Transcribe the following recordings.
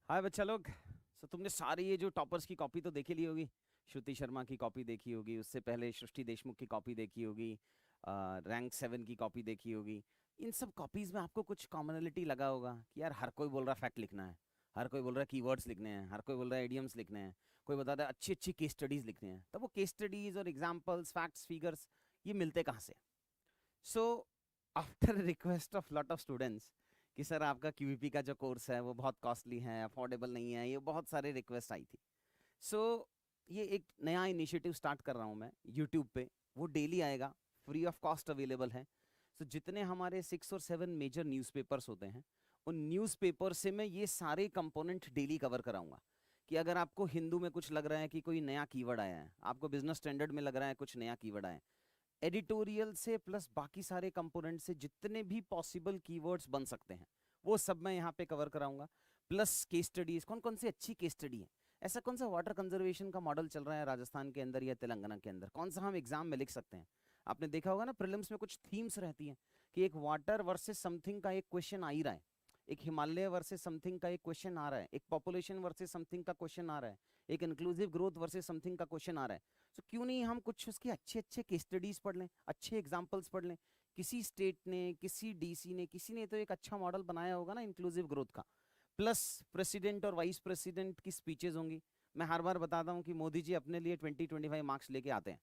हाय बच्चा लोग। तुमने सारे ये जो टॉपर्स की कॉपी तो देखी ली होगी। श्रुति शर्मा की कॉपी देखी होगी, उससे पहले सृष्टि देशमुख की कॉपी देखी होगी, रैंक 7 की कॉपी देखी होगी। इन सब कॉपीज में आपको कुछ कॉमनलिटी लगा होगा कि यार हर कोई बोल रहा है फैक्ट लिखना है, हर कोई बोल रहा है कीवर्ड्स लिखने हैं, हर कोई बोल रहा है इडियम्स लिखने हैं, कोई बताता है अच्छी अच्छी केस स्टडीज लिखनी है। तब वो केस स्टडीज और एग्जाम्पल्स, फैक्ट्स, फिगर्स ये मिलते कहाँ से? So after request of lot of students कि सर आपका क्यूईपी का जो कोर्स है वो बहुत कॉस्टली है, अफोर्डेबल नहीं है, ये बहुत सारे रिक्वेस्ट आई थी। सो ये एक नया इनिशिएटिव स्टार्ट कर रहा हूँ मैं यूट्यूब पे। वो डेली आएगा, फ्री ऑफ कॉस्ट अवेलेबल है। जितने हमारे 6 और 7 मेजर न्यूज़पेपर्स होते हैं, उन न्यूज़पेपर से मैं ये सारे कंपोनेंट डेली कवर कराऊंगा। कि अगर आपको हिंदू में कुछ लग रहा है कि कोई नया कीवर्ड आया है, आपको बिजनेस स्टैंडर्ड में लग रहा है कुछ नया कीवर्ड आया है, एडिटोरियल से प्लस बाकी सारे कंपोनेंट से जितने भी पॉसिबल कीवर्ड्स बन सकते हैं वो सब मैं यहाँ पे कवर कराऊंगा। प्लस केस स्टडीज, कौन कौन सी अच्छी केस स्टडी है, ऐसा कौन सा वाटर कंजर्वेशन का मॉडल चल रहा है राजस्थान के अंदर या तेलंगाना के अंदर, कौन सा हम एग्जाम में लिख सकते हैं। आपने देखा होगा ना, प्रीलिम्स में कुछ थीम्स रहती हैं कि एक वाटर वर्सेस समथिंग का एक क्वेश्चन आ ही रहा है, एक हिमालय वर्सेस समथिंग का एक क्वेश्चन आ रहा है, एक पॉपुलेशन वर्सेस समथिंग का क्वेश्चन आ रहा है, एक इंक्लूसिव ग्रोथ वर्सेस समथिंग का क्वेश्चन आ रहा है। तो क्यों नहीं हम कुछ उसके अच्छे अच्छे केस स्टडीज पढ़ लें, अच्छे एग्जांपल्स पढ़ लें। किसी स्टेट ने, किसी डीसी ने, किसी ने तो एक अच्छा मॉडल बनाया होगा ना इंक्लूसिव ग्रोथ का। प्लस प्रेसिडेंट और वाइस प्रेसिडेंट की स्पीचेस होंगी। मैं हर बार बताता हूँ कि मोदी जी अपने लिए 20-25 मार्क्स लेके आते हैं।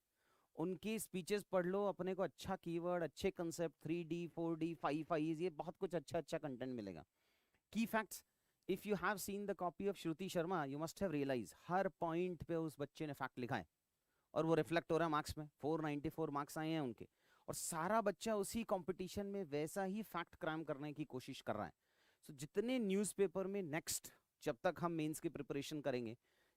उनकी स्पीचेस पढ़ लो, अपने को अच्छा कीवर्ड, अच्छे कंसेप्ट, 3D 4D 5 ये बहुत कुछ अच्छा अच्छा कंटेंट मिलेगा। Key facts, if you have seen the copy of Shruti Sharma you must have realise her point पे उस बच्चे ने फैक्ट लिखा है और वो रिफ्लेक्ट हो रहा है मार्क्स में। 494 मार्क्स आए हैं उनके, और सारा बच्चा उसी कंपटीशन में वैसा ही फैक्ट क्राइम करने की कोशिश कर रहा है। जितने न्यूज़पेपर में नेक्स्ट, जब तक हम मेंस की प्रिपरेशन करेंगे,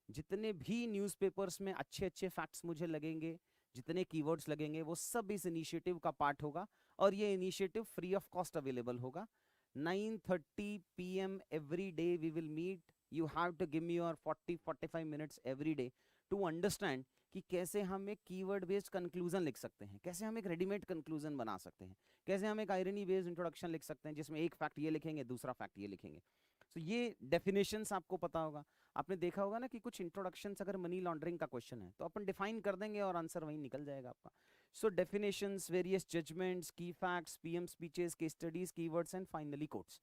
जितने भी न्यूज़पेपर्स में अच्छे अच्छे फैक्ट्स मुझे लगेंगे, जितने कीवर्ड्स लगेंगे, वो सब इस इनिशिएटिव का पार्ट होगा। और ये initiative free of cost available होगा। 9:30 PM every day we will meet. You have to give me your 40-45 minutes every day to understand कि कैसे हम एक कीवर्ड बेस्ड कंक्लूजन लिख सकते हैं, कैसे हम एक रेडीमेड कंक्लूजन बना सकते हैं, कैसे हम एक आयरनी बेस्ड इंट्रोडक्शन लिख सकते हैं जिसमें एक फैक्ट ये लिखेंगे, दूसरा फैक्ट ये लिखेंगे। ये डेफिनेशंस आपको पता होगा। आपने देखा होगा ना कि कुछ इंट्रोडक्शंस अगर मनी लॉन्ड्रिंग का क्वेश्चन है तो अपन डिफाइन कर देंगे और आंसर वहीं निकल जाएगा आपका। डेफिनेशंस, वेरियस जजमेंट्स, की facts, PM speeches, case studies, keywords and finally quotes,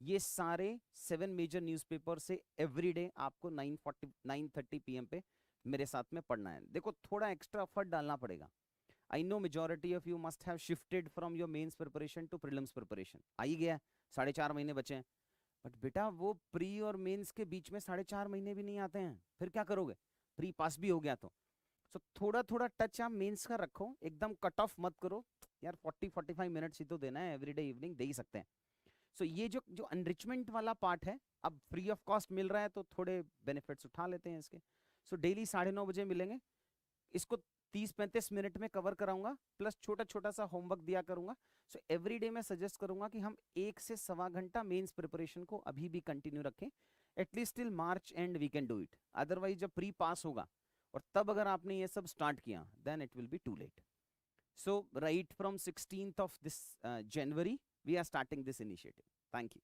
ये सारे 7 मेजर न्यूज़पेपर से एवरीडे आपको 9:30 PM पे मेरे साथ में पढ़ना है। देखो थोड़ा एक्स्ट्रा एफर्ट डालना पड़ेगा। I know majority of you must have shifted from your mains preparation to prelims preparation. आ ही गया, 4.5 महीने बचे हैं। बट बेटा वो प्री और मेंस के बीच में 4.5 महीने भी नहीं आते हैं, फिर क्या करोगे? प्री पास भी हो गया तो थोड़ा थोड़ा टच आप मेंस का रखो, एकदम कट ऑफ मत करो। यार 40-45 मिनट्स ही तो देना है, एवरीडे इवनिंग दे ही सकते हैं। ये जो जो अनरिचमेंट वाला पार्ट है, अब फ्री ऑफ कॉस्ट मिल रहा है तो थोड़े बेनिफिट्स उठा लेते हैं इसके। डेली 9:30 बजे मिलेंगे। इसको 30-35 मिनट में कवर कराऊंगा, प्लस छोटा छोटा सा होमवर्क दिया करूंगा। एवरी डे मैं सजेस्ट करूंगा कि हम 1 से 1.25 घंटा मेंस प्रिपरेशन को अभी भी कंटिन्यू रखें। At least till March end we can do it. Otherwise जब प्री पास होगा और तब अगर आपने ये सब स्टार्ट किया, then it will be too late. Right from 16th of this January we are starting this initiative. Thank you.